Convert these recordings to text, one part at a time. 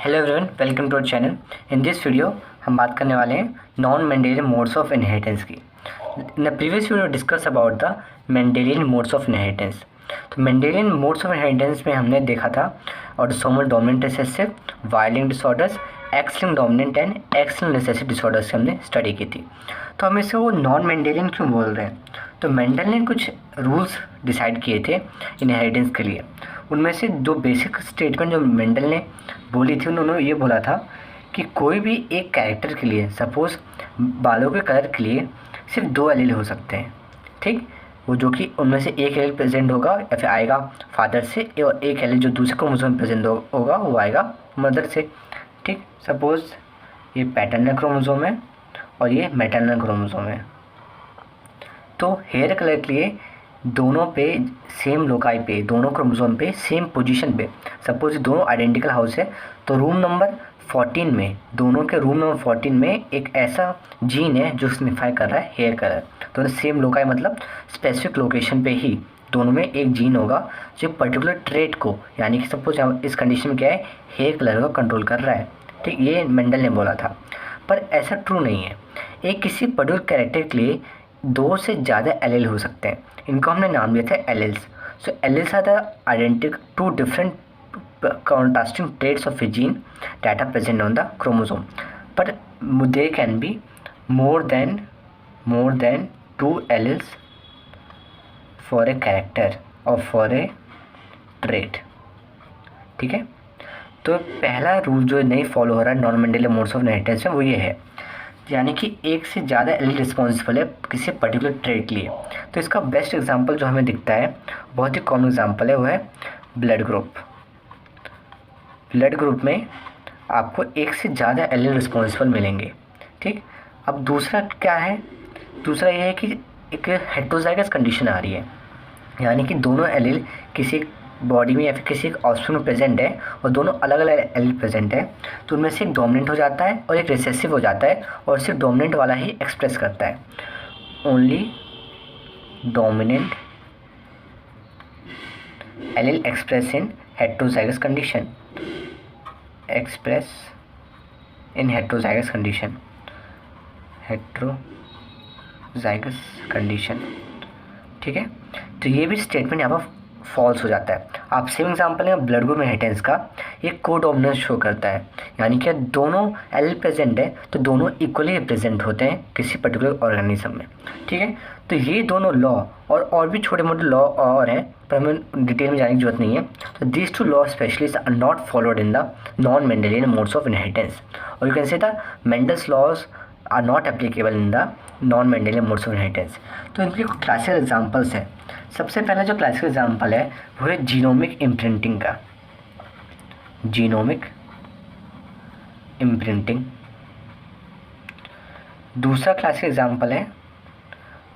Hello everyone, welcome to our channel. In this video हम बात करने वाले हैं non Mendelian modes of inheritance की। In the previous video discuss about the Mendelian modes of inheritance. तो Mendelian modes of inheritance में हमने देखा था autosomal dominant recessive, Y linked disorders, X linked dominant and X linked recessive disorders की हमने study की थी। तो हम इसे वो नॉन मेंडेलियन क्यों बोल रहे हैं? तो मेंडल ने कुछ रूल्स डिसाइड किए थे इनहेरिटेंस के लिए। उनमें से दो बेसिक स्टेटमेंट जो मेंडल ने बोली थी, उन्होंने ये बोला था कि कोई भी एक कैरेक्टर के लिए, सपोज़ बालों के कलर के लिए सिर्फ दो एलील हो सकते हैं, ठीक। वो जो कि उनमें से एक एलील प्रेजेंट होगा या फिर आएगा फादर से, और एक एलील जो दूसरे क्रोमोसोम में प्रेजेंट होगा वो आएगा मदर से, ठीक। सपोज़ ये पैटर्नल क्रोमोसोम है और ये मैटरनल क्रोमोसोम है। तो हेयर कलर के लिए दोनों पे सेम लोकाई पे, दोनों क्रोमोसोम पे सेम पोजीशन पे, सपोज दोनों आइडेंटिकल हाउस है, तो रूम नंबर 14 में, दोनों के रूम नंबर 14 में एक ऐसा जीन है जो सिग्निफाई कर रहा है हेयर कलर। दोनों सेम लोकाई मतलब स्पेसिफिक लोकेशन पे ही दोनों में एक जीन होगा जो पर्टिकुलर ट्रेट को, यानी कि सपोज इस कंडीशन में क्या है, हेयर कलर को कंट्रोल कर रहा है, ठीक। ये मेंडल ने बोला था, पर ऐसा ट्रू नहीं है। एक किसी पर्टिकुलर कैरेक्टर के लिए दो से ज़्यादा एलील हो सकते हैं। इनको हमने नाम दिया था alleles. So alleles are the identic to different contrasting traits of a gene that are present on the chromosome, but they can be more than two alleles for a character or for a trait, ठीक है। तो पहला rule जो नहीं follow हो रहा है non Mendelian modes of inheritance में वो ये है, यानी कि एक से ज़्यादा एलील रिस्पॉन्सिबल है किसी पर्टिकुलर ट्रेट के लिए। तो इसका बेस्ट एग्जांपल जो हमें दिखता है, बहुत ही कॉमन एग्जांपल है, वो है ब्लड ग्रुप। ब्लड ग्रुप में आपको एक से ज़्यादा एलील रिस्पॉन्सिबल मिलेंगे, ठीक। अब दूसरा क्या है, दूसरा ये है कि एक हेटेरोजाइगस कंडीशन आ रही है, यानी कि दोनों एलील किसी बॉडी में या फिर किसी एक ऑस्प्रिंग में प्रेजेंट है और दोनों अलग अलग एलील प्रेजेंट है, तो उनमें से एक डोमिनेंट हो जाता है और एक रिसेसिव हो जाता है, और सिर्फ डोमिनेंट वाला ही एक्सप्रेस करता है। Only dominant allele express in heterozygous condition, express in heterozygous condition, heterozygous condition, ठीक है। तो ये भी स्टेटमेंट यहाँ पर फॉल्स हो जाता है। आप सेम एग्जांपल है ब्लड ग्रुप इनहेरिटेंस का, ये कोडोमिनेंस शो करता है, यानी कि दोनों एलील प्रेजेंट है तो दोनों इक्वली रिप्रेजेंट होते हैं किसी पर्टिकुलर ऑर्गेनिज्म में, ठीक है। तो ये दोनों लॉ और भी छोटे मोटे लॉ और हैं, पर हमें डिटेल में जाने की जरूरत नहीं है। तो these two law specialist are not followed in the non Mendelian modes of inheritance, और you can say the Mendel's laws are not applicable in the non Mendelian modes of inheritance. तो इनके क्लासिकल एग्जाम्पल्स हैं। सबसे पहला जो classical example है वो है जीनोमिक इम्प्रिंटिंग का, जीनोमिक इम्प्रिंटिंग। दूसरा क्लासिकल एग्जाम्पल है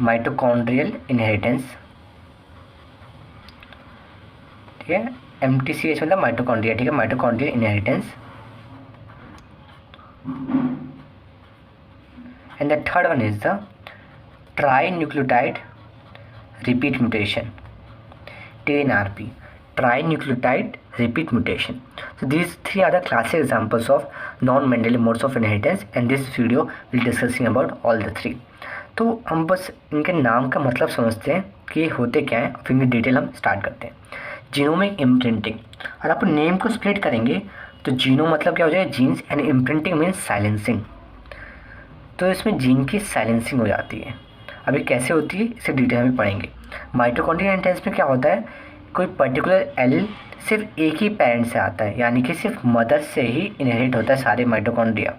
माइटोकॉन्ड्रियल इनहेरिटेंस, ठीक है। MTCH मतलब माइटोकॉन्ड्रिया, ठीक है, mitochondrial inheritance. And the third one is the tri nucleotide repeat mutation, TNRP, trinucleotide repeat mutation. So these three are the classic examples of non-Mendelian modes of inheritance, and this video will discussing about all the three. तो हम बस इनके नाम का मतलब समझते हैं कि ये होते क्या हैं, फिर इनकी डिटेल हम स्टार्ट करते हैं। जीनोमिक इम्प्रिंटिंग, और आप नेम को स्प्लिट करेंगे तो जीनो मतलब क्या हो जाएगा, genes, and imprinting means silencing. तो इसमें जीन की साइलेंसिंग हो जाती है। अभी कैसे होती है इसे डिटेल में पढ़ेंगे। माइटोकॉन्ड्रियल इनहेरिटेंस में क्या होता है, कोई पर्टिकुलर एलील सिर्फ एक ही पेरेंट से आता है, यानी कि सिर्फ मदर से ही इनहेरिट होता है सारे माइटोकॉन्ड्रिया,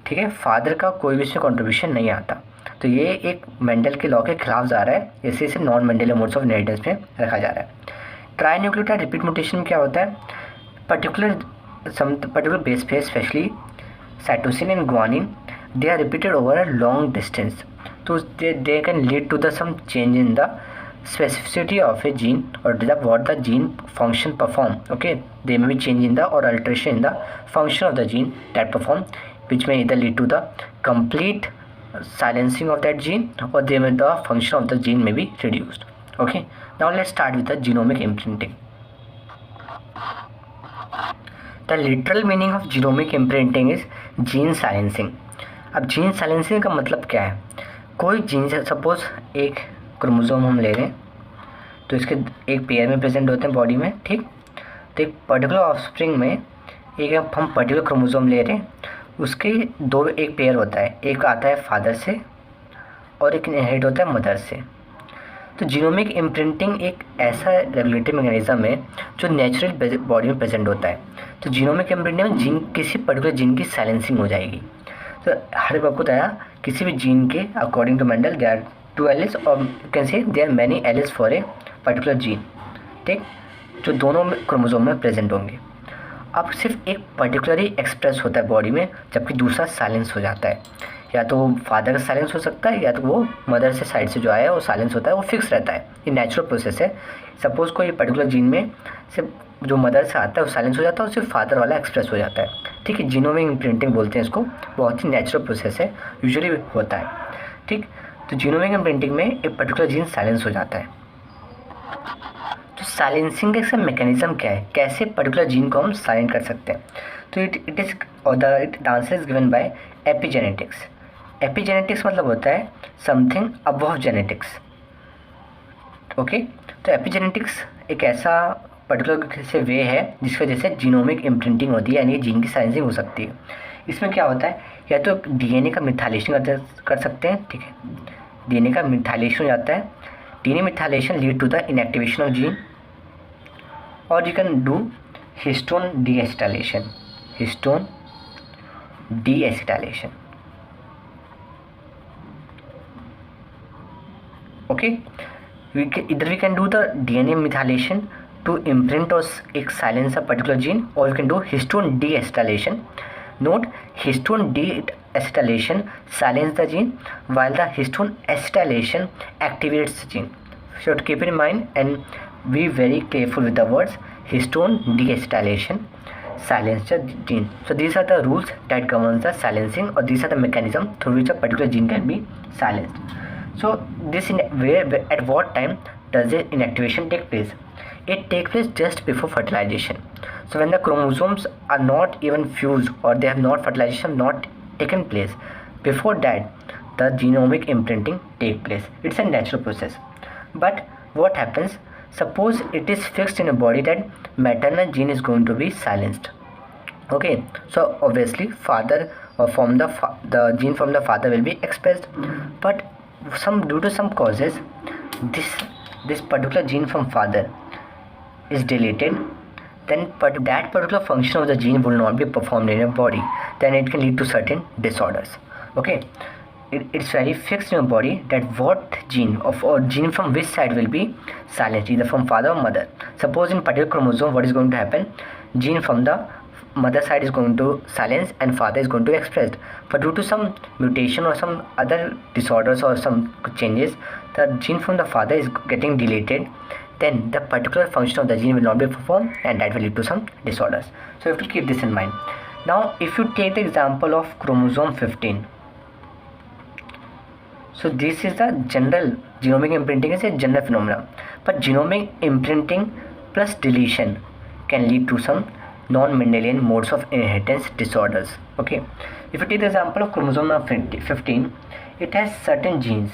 ठीक है। फादर का कोई भी इसमें कॉन्ट्रीब्यूशन नहीं आता। तो ये एक मेंडल के लॉ के खिलाफ जा रहा है, जैसे इसे non Mendelian modes of inheritance में रखा जा रहा है। ट्राइन्यूक्लियोटाइड रिपीट म्यूटेशन में क्या होता है, पर्टिकुलर बेस पे, specially cytosine and guanine, they are repeated over a long distance, so they can lead to the some change in the specificity of a gene or what the gene function perform. Okay, they may be change in the or alteration in the function of the gene that perform, which may either lead to the complete silencing of that gene, or the function of the gene may be reduced. Okay, now let's start with the genomic imprinting. The literal meaning of genomic imprinting is gene silencing. अब gene silencing का मतलब क्या है? कोई gene, suppose एक chromosome हम ले रहे हैं, तो इसके एक पेयर में प्रेजेंट होते हैं बॉडी में, ठीक। तो एक पर्टिकुलर ऑफस्प्रिंग में एक हम पर्टिकुलर क्रोमोसोम ले रहे हैं, उसके दो एक पेयर होता है, एक आता है फादर से और एक इनहेरिट होता है मदर से। तो जीनोमिक इम्प्रिंटिंग एक ऐसा रेगुलेटरी मैकेनिज्म है जो नेचुरल बॉडी में प्रेजेंट होता है। तो जीनोमिक इम्प्रिंटिंग में जीन, किसी पर्टिकुलर जीन की साइलेंसिंग हो जाएगी। तो हर एक आपको बताया, किसी भी जीन के according to Mendel there are 2 alleles और you can say there are many alleles for a particular gene, ठीक, जो दोनों क्रोमोसोम में प्रेजेंट होंगे। अब सिर्फ एक पर्टिकुलर ही एक्सप्रेस होता है बॉडी में, जबकि दूसरा साइलेंस हो जाता है। या तो वो फादर का साइलेंस हो सकता है, या तो वो मदर से साइड से जो आया है वो साइलेंस होता है, वो फिक्स रहता है। ये नेचुरल प्रोसेस है। सपोज़ कोई पर्टिकुलर जीन में सिर्फ जो मदर से आता है वो साइलेंस हो जाता है और सिर्फ फादर वाला एक्सप्रेस हो जाता है, ठीक है। जीनोमिक इम्प्रिंटिंग बोलते हैं इसको, बहुत ही नेचुरल प्रोसेस है, यूजुअली होता है, ठीक। तो जीनोमिक इम्प्रिंटिंग में एक पर्टिकुलर जीन साइलेंस हो जाता है। तो साइलेंसिंग का मैकेनिज्म क्या है, कैसे पर्टिकुलर जीन को हम साइलेंट कर सकते हैं? तो इट इज़ और the answer is given by epigenetics. Epigenetics मतलब होता है समथिंग अबव जेनेटिक्स, ओके। तो एपिजेनेटिक्स एक ऐसा पर्टिकुलर से वे है जिसकी वजह से जीनोमिक इम्प्रिंटिंग होती है, यानी जीन की साइलेंसिंग हो सकती है। इसमें क्या होता है, या तो डीएनए का मिथाइलेशन कर सकते हैं, ठीक है, डीएनए का मिथाइलेशन हो जाता है। DNA methylation lead to the inactivation of gene, और you can do histone deacetylation, histone deacetylation, okay. either we can do the DNA methylation to imprint or silence a particular gene, or you can do histone deacetylation. Note, histone deacetylation silence the gene, while the histone acetylation activates the gene. So you have to keep it in mind and be very careful with the words histone deacetylation, silence the gene. So these are the rules that governs the silencing, or these are the mechanism through which a particular gene can be silenced. So this at what time does the inactivation take place? It takes place just before fertilization. So when the chromosomes are not even fused, or they have not fertilization not taken place, before that the genomic imprinting take place. It's a natural process. But what happens, suppose it is fixed in a body that maternal gene is going to be silenced, okay. So obviously father, or from the gene from the father will be expressed, but due to some causes this particular gene from father is deleted, then that particular function of the gene will not be performed in your body, then it can lead to certain disorders, okay. It's very fixed in your body that what gene or gene from which side will be silenced, either from father or mother. Suppose in particular chromosome, what is going to happen, gene from the mother side is going to silence and father is going to express, but due to some mutation or some other disorders or some changes, the gene from the father is getting deleted, then the particular function of the gene will not be performed, and that will lead to some disorders. So you have to keep this in mind. Now if you take the example of chromosome 15, so this is the general genomic imprinting is a general phenomenon, but genomic imprinting plus deletion can lead to some non-Mendelian modes of inheritance disorders, okay. If you take the example of chromosome 15, it has certain genes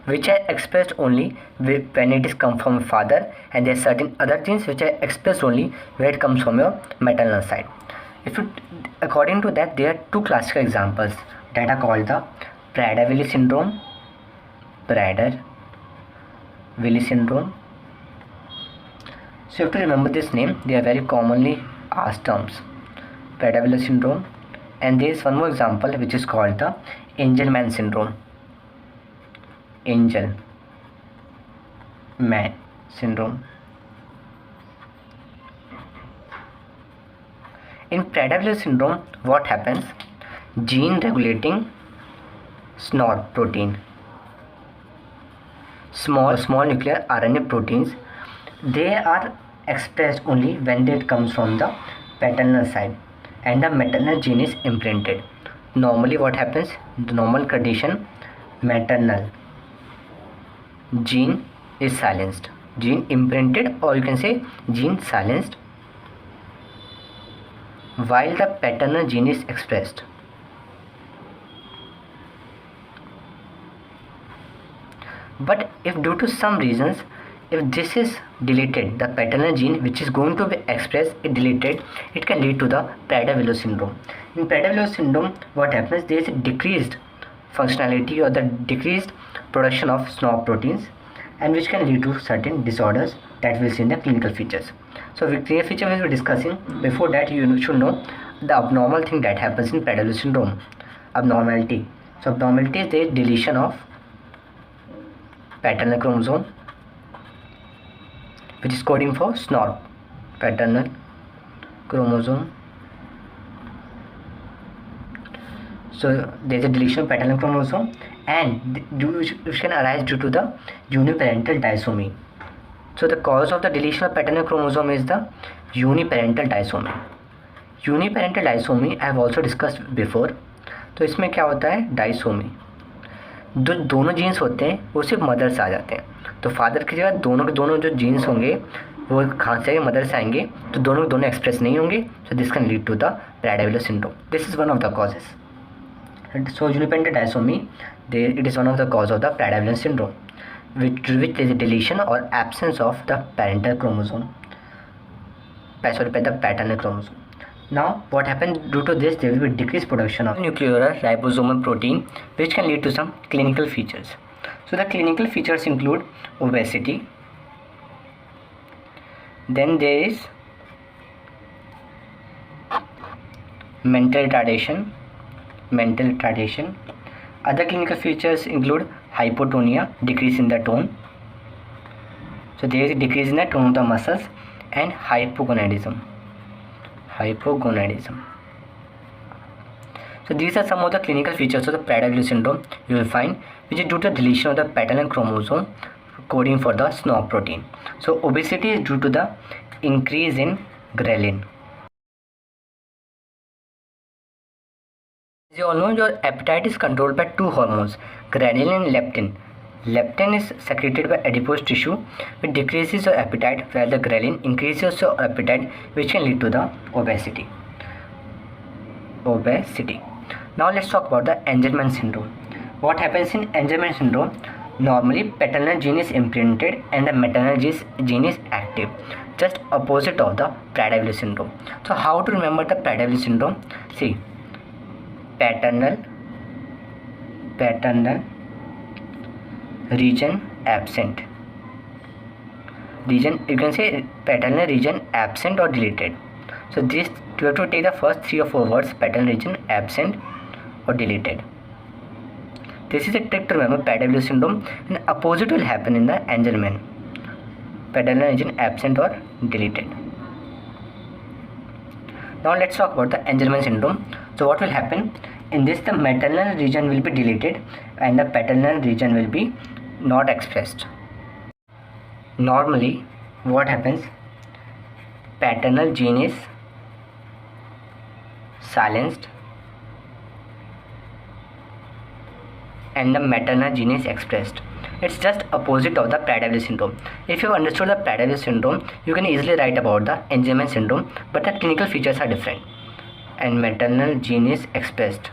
which are expressed only when it is come from a father, and there are certain other genes which are expressed only when it comes from your maternal side. According to that, there are two classical examples that are called the Prader-Willi syndrome, Prader-Willi syndrome. So you have to remember this name, they are very commonly asked terms, Prader-Willi syndrome. And there is one more example which is called the Angelman syndrome, Angelman syndrome. In Prader-Willi syndrome, what happens, gene regulating SNOR protein, small nuclear RNA proteins, they are expressed only when it comes from the paternal side and the maternal gene is imprinted. Normally what happens, the normal condition, maternal gene is silenced, gene imprinted, or you can say gene silenced, while the paternal gene is expressed. But if due to some reasons, if this is deleted, the paternal gene which is going to be expressed is deleted, it can lead to the Prader-Willi syndrome. In Prader-Willi syndrome, what happens? There is a decreased functionality or the decreased production of SNP proteins, and which can lead to certain disorders that we'll see in the clinical features. So with clinical feature we will be discussing. Before that, you should know the abnormal thing that happens in Prader-Willi syndrome. Abnormality. So abnormality is the deletion of paternal chromosome, which is coding for SNP, paternal chromosome. So there is a deletion of paternal chromosome, and which can arise due to the uniparental disomy. So the cause of the deletion of paternal chromosome is the uniparental disomy. Uniparental disomy I have also discussed before. तो इसमें क्या होता है? डाइसोमी, जो दोनों jeans होते हैं वो सिर्फ मदर से आ जाते हैं. तो फादर की जगह दोनों के दोनों जो जीन्स होंगे वो कहाँ से आएंगे? मदर से आएंगे. तो दोनों के दोनों एक्सप्रेस नहीं होंगे. So this can lead to the Prader-Willi syndrome. This is one of the causes. So uniparental disomy, it is one of the cause of the Prader-Willi syndrome, which is a deletion or absence of the parental chromosome. The paternal chromosome. Now, what happens due to this? There will be decreased production of nuclear ribosomal protein, which can lead to some clinical features. So the clinical features include obesity. Then there is mental retardation. Other clinical features include hypotonia, decrease in the tone. So there is a decrease in the tone of the muscles, and hypogonadism. So these are some of the clinical features of the Prader-Willi syndrome you will find, which is due to the deletion of the paternal chromosome coding for the SNP protein. So obesity is due to the increase in ghrelin. As you all know, your appetite is controlled by two hormones, ghrelin and leptin. Leptin is secreted by adipose tissue, which decreases your appetite, while the ghrelin increases your appetite, which can lead to the obesity. Now let's talk about the Angelman syndrome. What happens in Angelman syndrome? Normally, paternal gene is imprinted and the maternal gene is active, just opposite of the Prader-Willi syndrome. So how to remember the Prader-Willi syndrome? See, paternal region absent. You can say paternal region absent or deleted. So this you have to take the first 3 or 4 words: paternal region absent or deleted. This is a trick to remember Prader-Willi syndrome, and opposite will happen in the Angelman. Paternal region absent or deleted. Now let's talk about the Angelman syndrome. So what will happen? In this, the maternal region will be deleted and the paternal region will be not expressed. Normally, what happens? Paternal gene is silenced and the maternal gene is expressed. It's just opposite of the Prader-Willi syndrome. If you understood the Prader-Willi syndrome, you can easily write about the Angelman syndrome, but the clinical features are different. And maternal gene is expressed.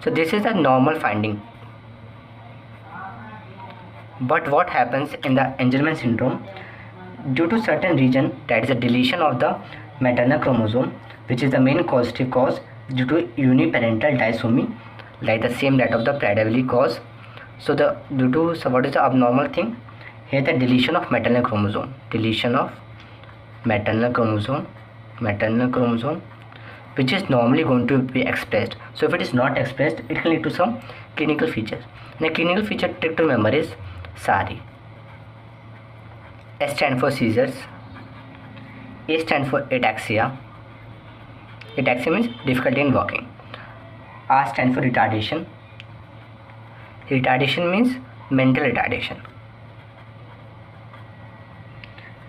So this is a normal finding. But what happens in the Angelman syndrome? Due to certain region, that is a deletion of the maternal chromosome, which is the main causative cause due to uniparental disomy, like the same that of the Prader-Willi cause. So what is the abnormal thing? Here the deletion of maternal chromosome. Maternal chromosome, which is normally going to be expressed. So if it is not expressed, it can lead to some clinical features. The clinical feature trick to remember is SARI. S stands for seizures. A stands for ataxia. Ataxia means difficulty in walking. R stands for retardation. Retardation means mental retardation.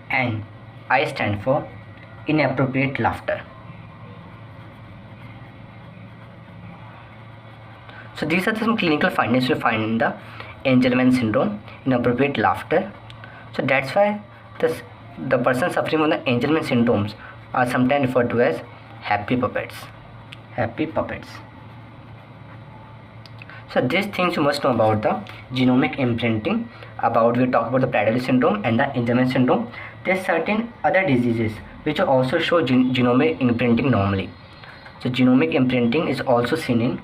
And I stand for inappropriate laughter. So these are some clinical findings you find in the Angelman syndrome: inappropriate laughter. So that's why the person suffering from the Angelman syndromes are sometimes referred to as happy puppets. Happy puppets. So these things you must know about the genomic imprinting. We talk about the Prader-Willi syndrome and the Angelman syndrome. There's certain other diseases which also show genomic imprinting normally. So genomic imprinting is also seen in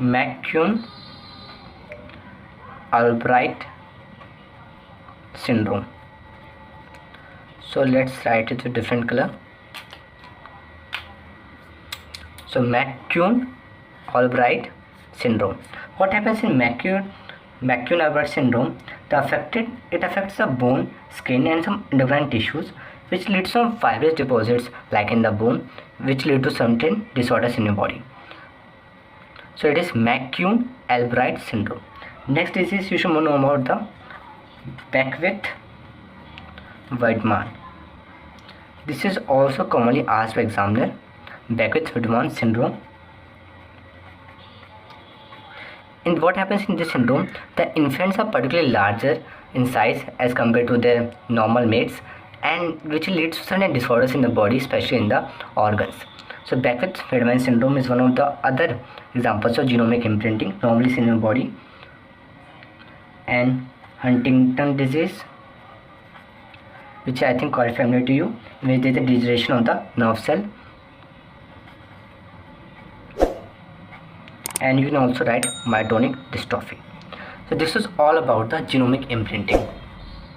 McCune-Albright syndrome. So let's write it with different color. So McCune-Albright syndrome. What happens in McCune-Albright syndrome? It affects the bone, skin, and some endocrine tissues, which leads to some fibrous deposits like in the bone, which lead to certain disorders in your body. So it is McCune-Albright syndrome. Next disease you should know about the Beckwith-Wiedemann. This is also commonly asked by examiner. Beckwith-Wiedemann syndrome. And what happens in this syndrome? The infants are particularly larger in size as compared to their normal mates, and which leads to certain disorders in the body, especially in the organs. So Beckwith-Wiedemann syndrome is one of the other examples of genomic imprinting normally seen in the body. And Huntington disease, which I think quite familiar to you, which is the degeneration of the nerve cell. And you can also write myotonic dystrophy. So this is all about the genomic imprinting.